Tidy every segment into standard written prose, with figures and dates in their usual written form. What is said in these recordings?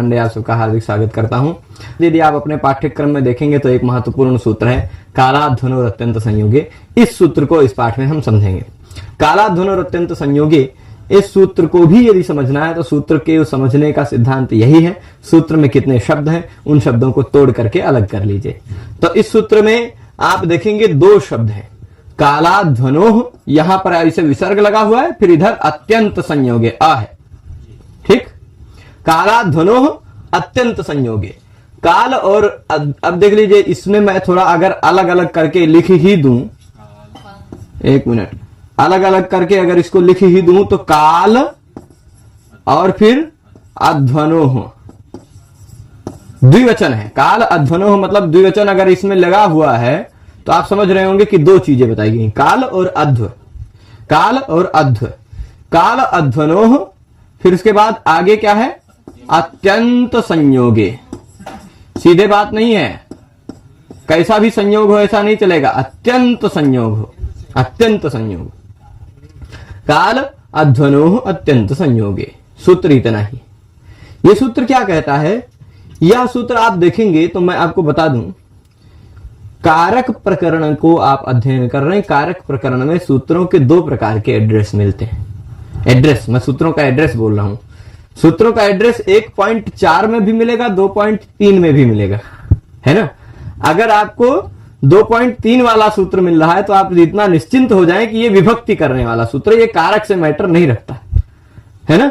पांडे आप सबका हार्दिक स्वागत करता हूं। यदि आप अपने पाठ्यक्रम में देखेंगे तो एक महत्वपूर्ण सूत्र है कालाध्वनो अत्यंत संयोगे। इस सूत्र को इस पाठ में हम समझेंगे। कालाध्वनो अत्यंत संयोगे, इस सूत्र को भी यदि समझना है तो सूत्र के समझने का सिद्धांत यही है। सूत्र में कितने शब्द हैं उन शब्दों को तोड़ करके अलग कर लीजिए। तो इस सूत्र में आप देखेंगे दो शब्द हैं, कालाध्वनोः, यहां पर ऐसे विसर्ग लगा हुआ है, फिर इधर अत्यंत संयोगे अ है। ठीक, कालाध्वनोः अत्यंत संयोगे। काल और अब देख लीजिए, इसमें मैं थोड़ा अगर अलग अलग करके लिख ही दूं, एक मिनट, अलग अलग करके अगर इसको लिख ही दूं तो काल और फिर अध्वनोः, द्विवचन है। काल अध्वनोः मतलब द्विवचन अगर इसमें लगा हुआ है तो आप समझ रहे होंगे कि दो चीजें बताई गई, काल और अध्व। काल और अध्व, काल अध्वनोः, फिर उसके बाद आगे क्या है, अत्यंत संयोगे। सीधे बात नहीं है, कैसा भी संयोग हो ऐसा नहीं चलेगा, अत्यंत संयोग हो, अत्यंत संयोग। काल अध्वनोः अत्यंत संयोगे, सूत्र इतना ही। यह सूत्र क्या कहता है, यह सूत्र आप देखेंगे तो मैं आपको बता दूं, कारक प्रकरण को आप अध्ययन कर रहे हैं। कारक प्रकरण में सूत्रों के दो प्रकार के एड्रेस मिलते हैं। एड्रेस, मैं सूत्रों का एड्रेस बोल रहा हूं। सूत्रों का एड्रेस 1.4 में भी मिलेगा, 2.3 में भी मिलेगा, है ना। अगर आपको 2.3 वाला सूत्र मिल रहा है तो आप इतना निश्चिंत हो जाएं कि ये विभक्ति करने वाला सूत्र, ये कारक से मैटर नहीं रखता है ना।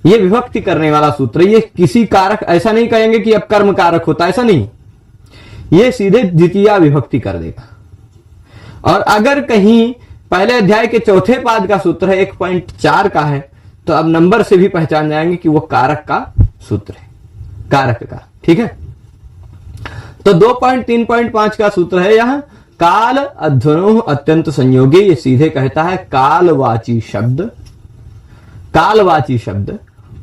ये विभक्ति करने वाला सूत्र, ये किसी कारक, ऐसा नहीं कहेंगे कि अब कर्म कारक होता, ऐसा नहीं, ये सीधे द्वितीया विभक्ति कर देगा। और अगर कहीं पहले अध्याय के चौथे पाद का सूत्र है, 1.4 का है, तो अब नंबर से भी पहचान जाएंगे कि वो कारक का सूत्र है, कारक का। ठीक है, तो 2.3.5 का सूत्र है यहां, काल अध्वनोः अत्यंत संयोगे। ये सीधे कहता है कालवाची शब्द, कालवाची शब्द।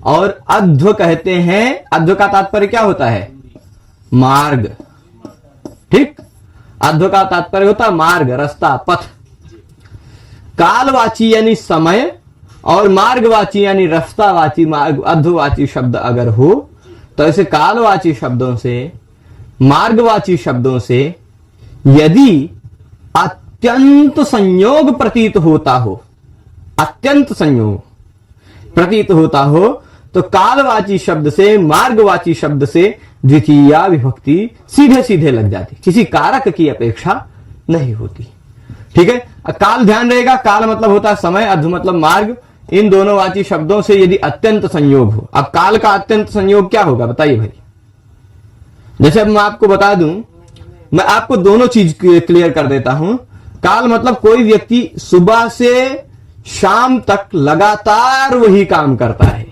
और अध्व कहते हैं, अध्व का तात्पर्य क्या होता है, मार्ग। ठीक, अध्व का तात्पर्य होता है मार्ग, रास्ता, पथ। कालवाची यानी समय और मार्गवाची यानी रास्तावाची, मार्ग, अध्ववाची शब्द अगर हो तो ऐसे कालवाची शब्दों से, मार्गवाची शब्दों से यदि अत्यंत संयोग प्रतीत होता हो, अत्यंत संयोग प्रतीत होता हो, तो कालवाची शब्द से, मार्गवाची शब्द से द्वितीया विभक्ति सीधे सीधे लग जाती, किसी कारक की अपेक्षा नहीं होती। ठीक है, काल ध्यान रहेगा, काल मतलब होता है समय, अध्व मतलब मार्ग। इन दोनों वाची शब्दों से यदि अत्यंत संयोग हो, अब काल का अत्यंत संयोग क्या होगा बताइए भाई। जैसे अब मैं आपको बता दूं, मैं आपको दोनों चीज क्लियर कर देता हूं। काल मतलब कोई व्यक्ति सुबह से शाम तक लगातार वही काम करता है,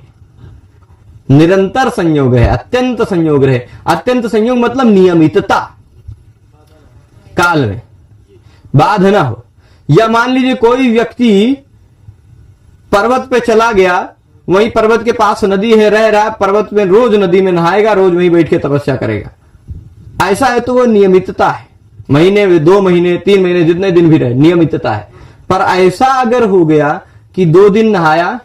निरंतर संयोग है, अत्यंत संयोग रहे। अत्यंत संयोग मतलब नियमितता, काल में बाध ना हो। या मान लीजिए कोई व्यक्ति पर्वत पे चला गया, वहीं पर्वत के पास नदी है, रह रहा है पर्वत में, रोज नदी में नहाएगा, रोज वहीं बैठ के तपस्या करेगा, ऐसा है तो वो नियमितता है। महीने में 2 महीने 3 महीने जितने दिन भी रहे, नियमितता है। पर ऐसा अगर हो गया कि 2 दिन नहाया,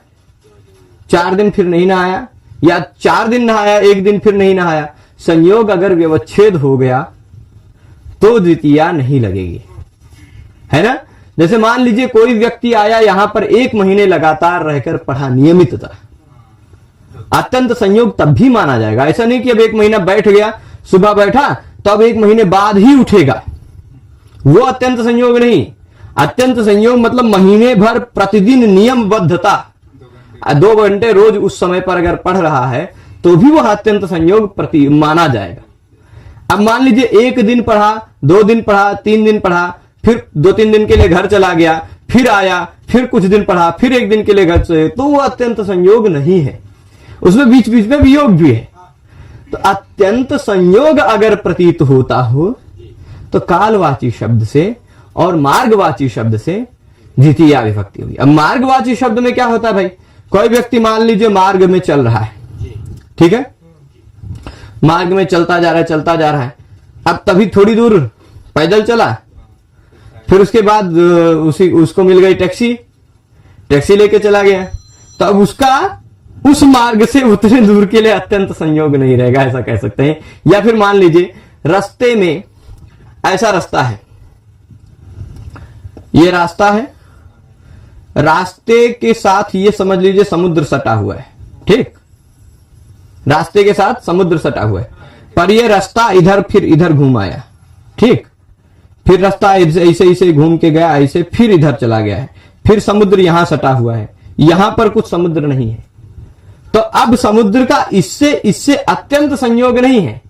4 दिन फिर नहीं नहाया, या 4 दिन नहाया 1 दिन फिर नहीं नहाया, संयोग अगर व्यवच्छेद हो गया तो द्वितीया नहीं लगेगी, है ना। जैसे मान लीजिए कोई व्यक्ति आया यहां पर 1 महीने लगातार रहकर पढ़ा, नियमितता, अत्यंत संयोग तब भी माना जाएगा। ऐसा नहीं कि अब 1 महीना बैठ गया, सुबह बैठा तो अब 1 महीने बाद ही उठेगा, वो अत्यंत संयोग नहीं। अत्यंत संयोग मतलब महीने भर प्रतिदिन नियमबद्धता, 2 घंटे रोज उस समय पर अगर पढ़ रहा है तो भी वह अत्यंत संयोग प्रति माना जाएगा। अब मान लीजिए 1 दिन पढ़ा, 2 दिन पढ़ा, 3 दिन पढ़ा, फिर 2-3 दिन के लिए घर चला गया, फिर आया, फिर कुछ दिन पढ़ा, फिर 1 दिन के लिए घर से, तो वह अत्यंत संयोग नहीं है, उसमें बीच बीच में वियोग भी है। तो अत्यंत संयोग अगर प्रतीत होता हो तो कालवाची शब्द से और मार्गवाची शब्द से द्वितीया विभक्ति होगी। अब मार्गवाची शब्द में क्या होता है भाई, कोई व्यक्ति मान लीजिए मार्ग में चल रहा है, ठीक है, मार्ग में चलता जा रहा है, चलता जा रहा है, अब तभी थोड़ी दूर पैदल चला, फिर उसके बाद उसको मिल गई टैक्सी, टैक्सी लेके चला गया, तो अब उसका उस मार्ग से उतने दूर के लिए अत्यंत संयोग नहीं रहेगा, ऐसा कह सकते हैं। या फिर मान लीजिए रास्ते में ऐसा रास्ता है, ये रास्ता है, रास्ते के साथ ये समझ लीजिए समुद्र सटा हुआ है, ठीक, रास्ते के साथ समुद्र सटा हुआ है, पर ये रास्ता इधर फिर इधर घूम आया, ठीक, फिर रास्ता ऐसे ऐसे घूम के गया, ऐसे फिर इधर चला गया है, फिर समुद्र यहां सटा हुआ है, यहां पर कुछ समुद्र नहीं है। तो अब समुद्र का इससे अत्यंत संयोग नहीं है,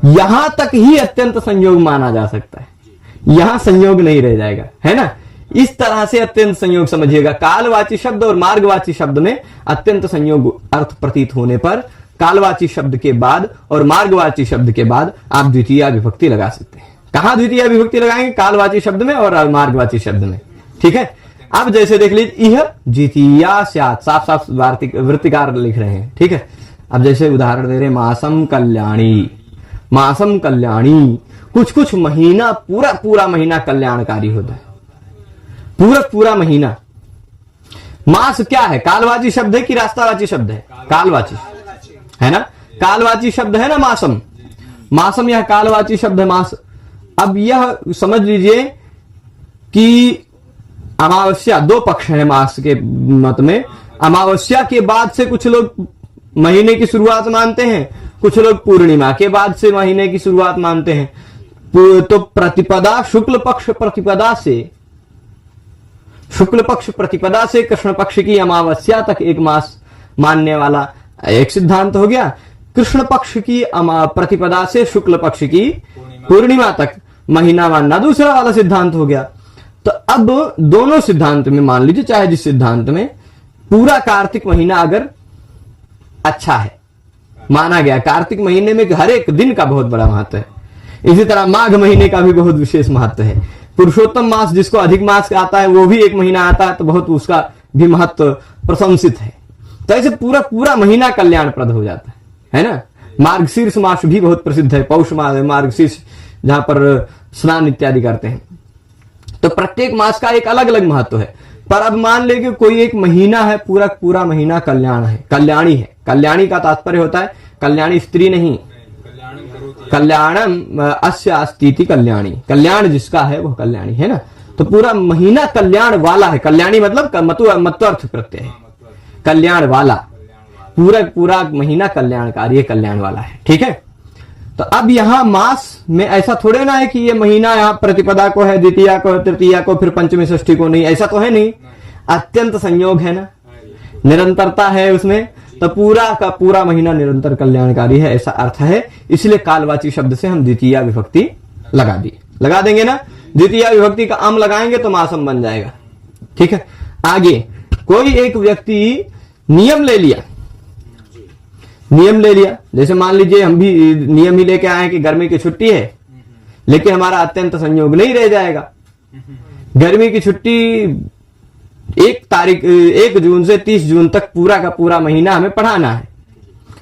यहां तक ही अत्यंत संयोग माना जा सकता है, यहां संयोग नहीं रह जाएगा, है ना। इस तरह से अत्यंत संयोग समझिएगा। कालवाची शब्द और मार्गवाची शब्द में अत्यंत संयोग अर्थ प्रतीत होने पर कालवाची शब्द के बाद और मार्गवाची शब्द के बाद आप द्वितीय विभक्ति लगा सकते हैं। कहां द्वितीय विभक्ति लगाएंगे? कालवाची शब्द में और मार्गवाची शब्द में, ठीक है। अब जैसे देख लीजिए, यह द्वितीया स्यात्, साफ साफ वृत्तिकार लिख रहे हैं, ठीक है। अब जैसे उदाहरण दे रहे, मासम कल्याणी, मासम कल्याणी, कुछ कुछ महीना पूरा पूरा महीना कल्याणकारी होता है, पूरा पूरा महीना। मास क्या है? कालवाची शब्द है कि रास्तावाची शब्द है? कालवाची है ना, कालवाची शब्द है ना मासम, मासम यह कालवाची शब्द है, मास। अब यह समझ लीजिए कि अमावस्या, दो पक्ष है मास के मत में। अमावस्या के बाद से कुछ लोग महीने की शुरुआत मानते हैं, कुछ लोग पूर्णिमा के बाद से महीने की शुरुआत मानते हैं। तो प्रतिपदा, शुक्ल पक्ष प्रतिपदा से, शुक्ल पक्ष प्रतिपदा से कृष्ण पक्ष की अमावस्या तक एक मास मानने वाला एक सिद्धांत हो गया। कृष्ण पक्ष की प्रतिपदा से शुक्ल पक्ष की पूर्णिमा तक महीना मानना दूसरा वाला सिद्धांत हो गया। तो अब दोनों सिद्धांत में मान लीजिए, चाहे जिस सिद्धांत में पूरा कार्तिक महीना अगर अच्छा है माना गया, कार्तिक महीने में हर एक दिन का बहुत बड़ा महत्व है, इसी तरह माघ महीने का भी बहुत विशेष महत्व है। पुरुषोत्तम मास जिसको अधिक मास आता है वो भी एक महीना आता है, तो बहुत उसका भी महत्व प्रशंसित है। तो ऐसे पूरा पूरा महीना कल्याणप्रद हो जाता है ना। मार्गशीर्ष मास भी बहुत प्रसिद्ध है, पौष मास, मार्गशीर्ष जहां पर स्नान इत्यादि करते हैं। तो प्रत्येक मास का एक अलग अलग महत्व है। पर अब मान ले कि कोई एक महीना है, पूरा पूरा महीना कल्याण है, कल्याणी है। कल्याणी का तात्पर्य होता है कल्याणी स्त्री नहीं, कल्याणम अस्य अस्ति कल्याणी, कल्याण जिसका है वह कल्याणी है ना। तो पूरा महीना कल्याण वाला है, कल्याणी मतलब मत्वर्थ प्रत्यय है, कल्याण वाला, पूरा पूरा महीना कल्याणकारी है, कल्याण वाला है, ठीक है। तो अब यहां मास में ऐसा थोड़े ना है कि ये महीना यहां प्रतिपदा को है, द्वितीया को, तृतीया को, फिर पंचमी षष्ठी को नहीं, ऐसा तो है नहीं। अत्यंत संयोग है ना, निरंतरता है उसमें, तो पूरा का पूरा महीना निरंतर कल्याणकारी है, ऐसा अर्थ है। इसलिए कालवाची शब्द से हम द्वितीय विभक्ति लगा देंगे ना। द्वितीय विभक्ति का अम लगाएंगे तो मासम बन जाएगा, ठीक है। आगे कोई एक व्यक्ति नियम ले लिया, जैसे मान लीजिए हम भी नियम ही लेके आए कि गर्मी की छुट्टी है, लेकिन हमारा अत्यंत संयोग नहीं रह जाएगा। गर्मी की छुट्टी 1 जून से 30 जून तक पूरा का पूरा महीना हमें पढ़ाना है,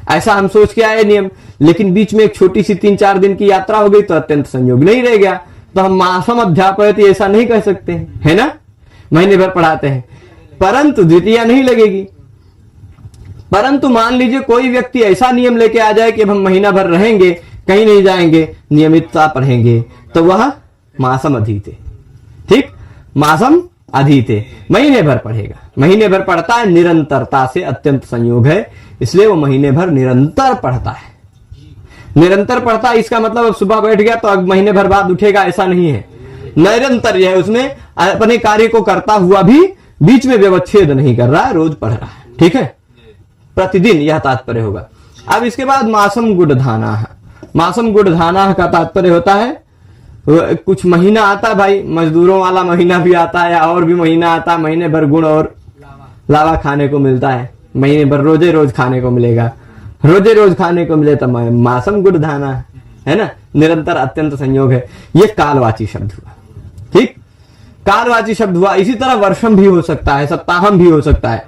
ऐसा हम सोच के आए नियम। लेकिन बीच में एक छोटी सी 3-4 दिन की यात्रा हो गई तो अत्यंत संयोग नहीं रह गया, तो हम मासम अध्यापयति ऐसा नहीं कह सकते हैं, है ना, महीने भर पढ़ाते हैं, परंतु द्वितीय नहीं लगेगी। परंतु मान लीजिए कोई व्यक्ति ऐसा नियम लेके आ जाए कि अब हम महीना भर रहेंगे, कहीं नहीं जाएंगे, नियमितता पढ़ेंगे, तो वह मासम अधीते, ठीक, मासम अधीते, महीने भर पढ़ेगा। महीने भर पढ़ता है, निरंतरता से अत्यंत संयोग है, इसलिए वो महीने भर निरंतर पढ़ता है। निरंतर पढ़ता है इसका मतलब अब सुबह बैठ गया तो अब महीने भर बाद उठेगा, ऐसा नहीं है। निरंतर है, उसमें अपने कार्य को करता हुआ भी बीच में व्यवच्छेद नहीं कर रहा है, रोज पढ़ रहा है, ठीक है, प्रतिदिन, यह तात्पर्य होगा। अब इसके बाद मासम गुडधाना, मासम गुडधाना का तात्पर्य होता है कुछ महीना आता है भाई, मजदूरों वाला महीना भी आता है, और भी महीना आता है, महीने भर गुड़ और लावा खाने को मिलता है, महीने भर रोजे रोज खाने को मिलेगा, रोजे रोज खाने को मिले तो मासम गुडधाना है ना, निरंतर अत्यंत संयोग है। ये कालवाची शब्द हुआ, ठीक, कालवाची शब्द हुआ। इसी तरह वर्षम भी हो सकता है, सप्ताहम भी हो सकता है,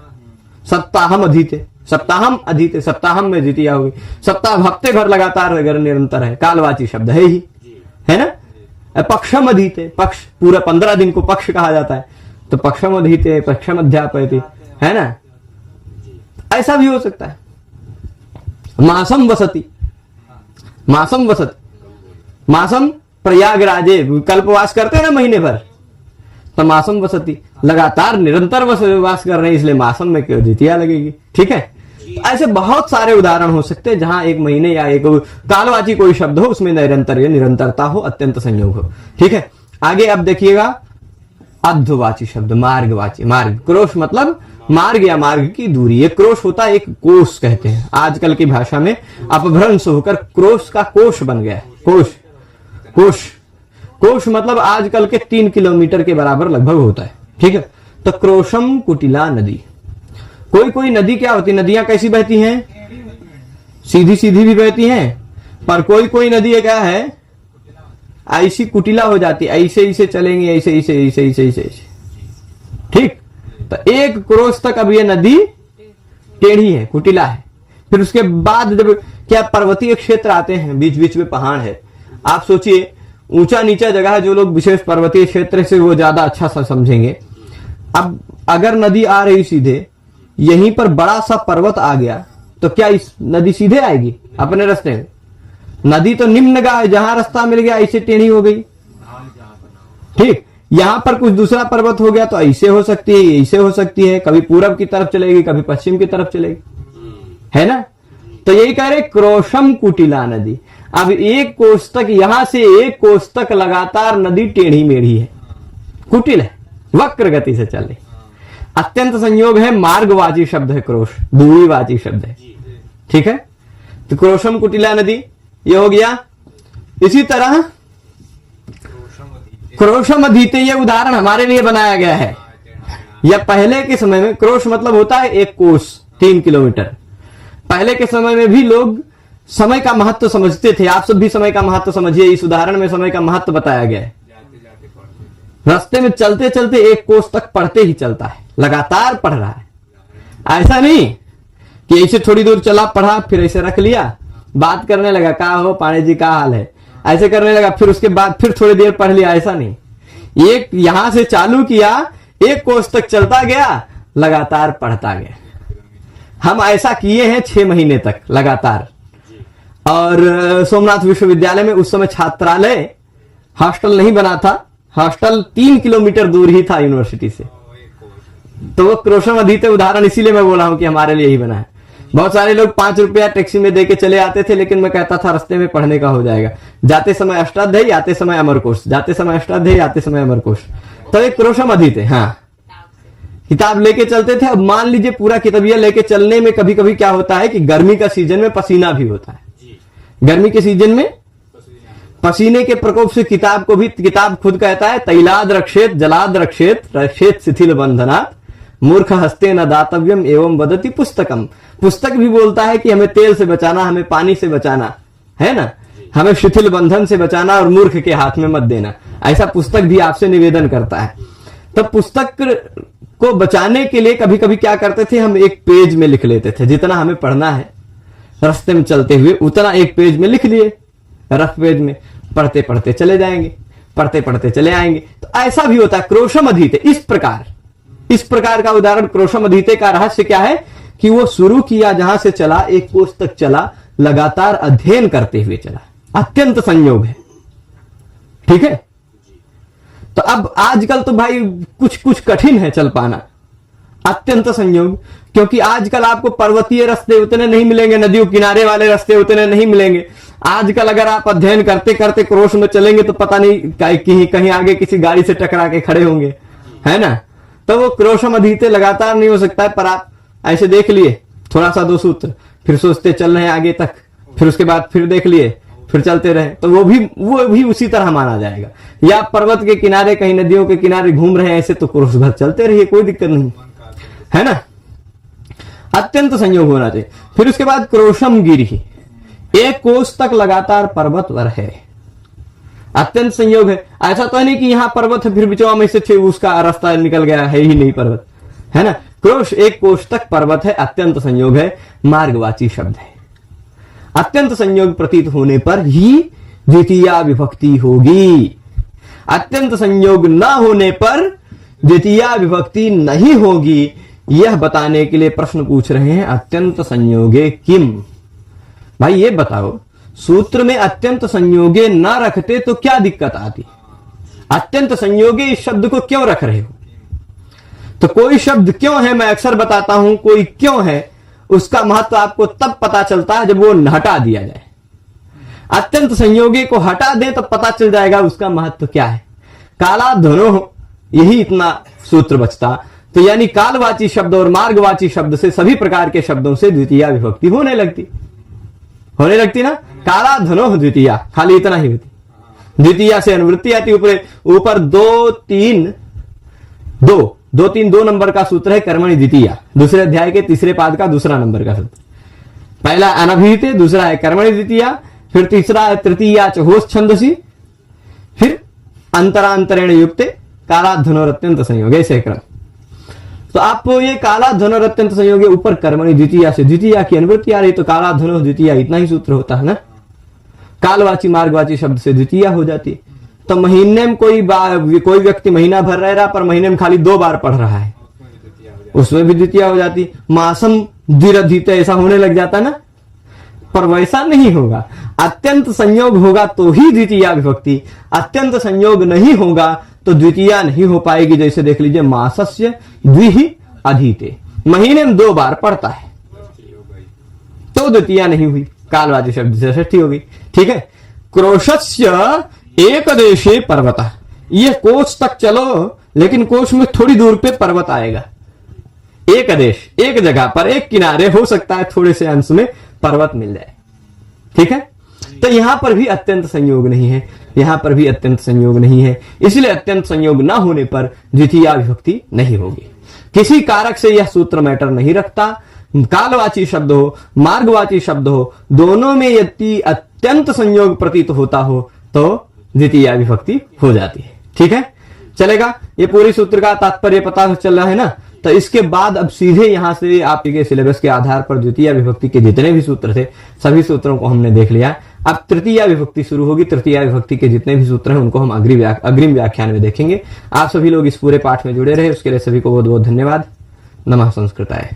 सप्ताहम अधीते, सप्ताहम अधीते, सप्ताहम में द्वितीय होगी, सप्ताह हफ्ते भर लगातार अगर निरंतर है, कालवाची शब्द है ही, है ना। पक्षम अधीते, पक्ष पूरा 15 दिन को पक्ष कहा जाता है, तो पक्षम अधीते, पक्षम अध्यापयति, है ना। ऐसा भी हो सकता है। मासम वसती, मासम वसती, मासम प्रयागराजे कल्पवास करते हैं ना महीने भर, तो मासम वसती लगातार निरंतर वास कर रहे हैं, इसलिए मासम में क्यों द्वितीया लगेगी। ठीक है, ऐसे बहुत सारे उदाहरण हो सकते हैं जहां एक महीने या एक कालवाची कोई शब्द हो, उसमें निरंतर या निरंतरता हो, अत्यंत संयोग हो। ठीक है, आगे अब देखिएगा अध्ववाची शब्द, मार्गवाची। मार्ग, क्रोश मतलब मार्ग या मार्ग की दूरी। ये क्रोश होता है एक कोश कहते हैं, आजकल की भाषा में अपभ्रंश होकर क्रोश का कोश बन गया है। कोश, कोश, कोश मतलब आजकल के 3 किलोमीटर के बराबर लगभग होता है। ठीक है, तो क्रोशम कुटिला नदी। कोई कोई नदी क्या होती है, नदियां कैसी बहती हैं, सीधी सीधी भी बहती हैं, पर कोई कोई नदी क्या है, ऐसी कुटिला हो जाती है, ऐसे ऐसे चलेंगे, ऐसे ऐसे ऐसे ऐसे ऐसे। ठीक, तो 1 क्रोश तक अब ये नदी टेढ़ी है, कुटिला है। फिर उसके बाद जब क्या पर्वतीय क्षेत्र आते हैं, बीच बीच में पहाड़ है, आप सोचिए ऊंचा नीचा जगह है, जो लोग विशेष पर्वतीय क्षेत्र से वो ज्यादा अच्छा सा समझेंगे। अब अगर नदी आ रही सीधे, यहीं पर बड़ा सा पर्वत आ गया, तो क्या इस नदी सीधे आएगी अपने रास्ते में? नदी तो निम्नगाह है, जहां रास्ता मिल गया ऐसे टेढ़ी हो गई। ठीक, यहां पर कुछ दूसरा पर्वत हो गया तो ऐसे हो सकती है, ऐसे हो सकती है, कभी पूरब की तरफ चलेगी, कभी पश्चिम की तरफ चलेगी, है ना। तो यही कह रहे क्रोशम कुटिला नदी। अब 1 कोस तक, यहां से 1 कोस तक लगातार नदी टेढ़ी मेढ़ी है, कुटिल है, वक्र गति से चल रही। अत्यंत संयोग है, मार्गवाची शब्द है क्रोश, दूरीवाची शब्द है। ठीक है, तो क्रोशम कुटिला नदी ये हो गया। इसी तरह क्रोशम अधीते, ये उदाहरण हमारे लिए बनाया गया है। यह पहले के समय में, क्रोश मतलब होता है 1 कोस 3 किलोमीटर। पहले के समय में भी लोग समय का महत्व समझते थे। आप सब भी समय का महत्व समझिए, इस उदाहरण में समय का महत्व बताया गया है। रास्ते में चलते चलते 1 कोस तक पढ़ते ही चलता है, लगातार पढ़ रहा है। ऐसा नहीं कि ऐसे थोड़ी दूर चला, पढ़ा, फिर ऐसे रख लिया, बात करने लगा, का हो पाणे जी का हाल है, ऐसे करने लगा, फिर उसके बाद फिर थोड़ी देर पढ़ लिया। ऐसा नहीं, एक यहां से चालू किया, 1 कोस तक चलता गया, लगातार पढ़ता गया। हम ऐसा किए हैं 6 महीने तक लगातार। और सोमनाथ विश्वविद्यालय में उस समय छात्रालय, हॉस्टल नहीं बना था, हॉस्टल 3 किलोमीटर दूर ही था यूनिवर्सिटी से। तो वो क्रोशम अधीते उदाहरण इसीलिए मैं बोला हूं कि हमारे लिए ही बना है। बहुत सारे लोग 5 रुपया टैक्सी में देके चले आते थे, लेकिन मैं कहता था रास्ते में पढ़ने का हो जाएगा। जाते समय अष्टाध्यायी, आते समय अमरकोश, जाते समय अष्टाध्यायी, आते समय अमरकोश। तो एक क्रोशम अधीते, हाँ, किताब लेके चलते थे। अब मान लीजिए पूरा किताबिया लेके चलने में कभी कभी क्या होता है कि गर्मी का सीजन में पसीना भी होता है। गर्मी के सीजन में पसीने के प्रकोप से किताब को भी, किताब खुद कहता है तैलाद रक्षेत जलाद रक्षेत रक्षेत शिथिल बंधनात् मूर्ख हस्ते न दातव्यम एवं वदति पुस्तकम। पुस्तक भी बोलता है कि हमें तेल से बचाना, हमें पानी से बचाना, है ना, हमें शिथिल बंधन से बचाना और मूर्ख के हाथ में मत देना। ऐसा पुस्तक भी आपसे निवेदन करता है। तो पुस्तक को बचाने के लिए कभी कभी क्या करते थे, हम 1 पेज में लिख लेते थे, जितना हमें पढ़ना है रास्ते में चलते हुए उतना 1 पेज में लिख लिए, रफ पेज में, पढ़ते पढ़ते चले जाएंगे, पढ़ते पढ़ते चले आएंगे। तो ऐसा भी होता है क्रोशम अधीते। इस प्रकार का उदाहरण क्रोशम अधीते का रहस्य क्या है कि वो शुरू किया जहां से चला, 1 कोस तक चला, लगातार अध्ययन करते हुए चला। अत्यंत संयोग है। ठीक है, तो अब आजकल तो भाई कुछ कुछ कठिन है चल पाना, अत्यंत संयोग, क्योंकि आजकल आपको पर्वतीय रास्ते उतने नहीं मिलेंगे, नदियों किनारे वाले रास्ते उतने नहीं मिलेंगे। आजकल अगर आप अध्ययन करते करते क्रोश में चलेंगे तो पता नहीं कहीं आगे किसी गाड़ी से टकरा के खड़े होंगे, है ना। तो वो क्रोशम अधीते लगातार नहीं हो सकता है। पर आप ऐसे देख लिए थोड़ा सा 2 सूत्र, फिर सोचते चल रहे हैं आगे तक, फिर उसके बाद फिर देख लिए, फिर चलते रहे, तो वो भी उसी तरह माना जाएगा। या पर्वत के किनारे कहीं नदियों के किनारे घूम रहे हैं ऐसे, तो क्रोश भर चलते रहिए, कोई दिक्कत नहीं, है ना। अत्यंत संयोग होना चाहिए। फिर उसके बाद क्रोशम गिरी, 1 कोस तक लगातार पर्वत वर है, अत्यंत संयोग है। ऐसा तो नहीं कि यहां पर्वत है फिर बिचवा में से उसका रास्ता निकल गया, है ही नहीं पर्वत, है ना। क्रोश 1 कोस तक पर्वत है, अत्यंत संयोग है, मार्गवाची शब्द है। अत्यंत संयोग प्रतीत होने पर ही द्वितीया विभक्ति होगी। अत्यंत संयोग न होने पर द्वितीया विभक्ति नहीं होगी। यह बताने के लिए प्रश्न पूछ रहे हैं अत्यंत संयोगे किम। भाई ये बताओ, सूत्र में अत्यंत संयोगे ना रखते तो क्या दिक्कत आती? अत्यंत संयोगे इस शब्द को क्यों रख रहे हो? तो कोई शब्द क्यों है मैं अक्सर बताता हूं, कोई क्यों है उसका महत्व आपको तब पता चलता है जब वो हटा दिया जाए। अत्यंत संयोगी को हटा दें तो पता चल जाएगा उसका महत्व क्या है। काला धनो, यही इतना सूत्र बचता। तो यानी कालवाची शब्द और मार्गवाची शब्द से सभी प्रकार के शब्दों से द्वितीया विभक्ति होने लगती ना। काला धनो द्वितीया, खाली इतना ही होती। द्वितीया से अनुवृत्ति आती। ऊपर दो नंबर का सूत्र है कर्मणि द्वितीया, दूसरे अध्याय के तीसरे पाद का दूसरा नंबर का सूत्र। पहला अनभिहिते, दूसरा है कर्मणि द्वितीया, फिर तीसरा है तृतीया च होश छंदसी, फिर अंतरांतरेण युक्ते काला धनोरत्यंत संयोग, ऐसे क्रम। तो आपको ये काला धनोरत्यंत संयोग ऊपर कर्मणि द्वितीया से द्वितीया की अनुवृत्ति आ रही, तो काला धनो द्वितीया इतना ही सूत्र होता है ना। कालवाची मार्गवाची शब्द से द्वितीया हो जाती। तो महीने में कोई व्यक्ति महीना भर रह रहा पर महीने में खाली 2 बार पढ़ रहा है, उसमें भी द्वितीया हो जाती। मासम द्विरधित ऐसा होने लग जाता ना, पर वैसा नहीं होगा। अत्यंत संयोग होगा तो ही द्वितीया विभक्ति, अत्यंत संयोग नहीं होगा तो द्वितीया नहीं हो पाएगी। जैसे देख लीजिए मासस्य द्विहि अधीते, महीने में 2 बार पढ़ता है तो द्वितीया नहीं हुई, कालवाची शब्द से षष्ठी होगी। ठीक है। क्रोशस्य एक देशे पर्वत, ये कोश तक चलो लेकिन कोश में थोड़ी दूर पे पर्वत आएगा। एक देश, एक जगह पर, एक किनारे, हो सकता है थोड़े से अंश में पर्वत मिल जाए। ठीक है। तो यहां पर भी अत्यंत संयोग नहीं है, यहां पर भी अत्यंत संयोग नहीं है, इसलिए अत्यंत संयोग ना होने पर द्वितीया विभक्ति नहीं होगी। किसी कारक से यह सूत्र मैटर नहीं रखता। कालवाची शब्द हो, मार्गवाची शब्द हो, दोनों में यदि अत्यंत संयोग प्रतीत होता हो तो द्वितीया विभक्ति हो जाती है। ठीक है, चलेगा। ये पूरी सूत्र का तात्पर्य पता चल रहा है ना। तो इसके बाद अब सीधे यहां से आपके सिलेबस के आधार पर द्वितीया विभक्ति के जितने भी सूत्र थे सभी सूत्रों को हमने देख लिया। अब तृतीया विभक्ति शुरू होगी। तृतीया विभक्ति के जितने भी सूत्र हैं उनको हम अग्रिम व्याख्यान में देखेंगे। आप सभी लोग इस पूरे पाठ में जुड़े रहे, उसके लिए सभी को बहुत बहुत धन्यवाद। नमः संस्कृताय।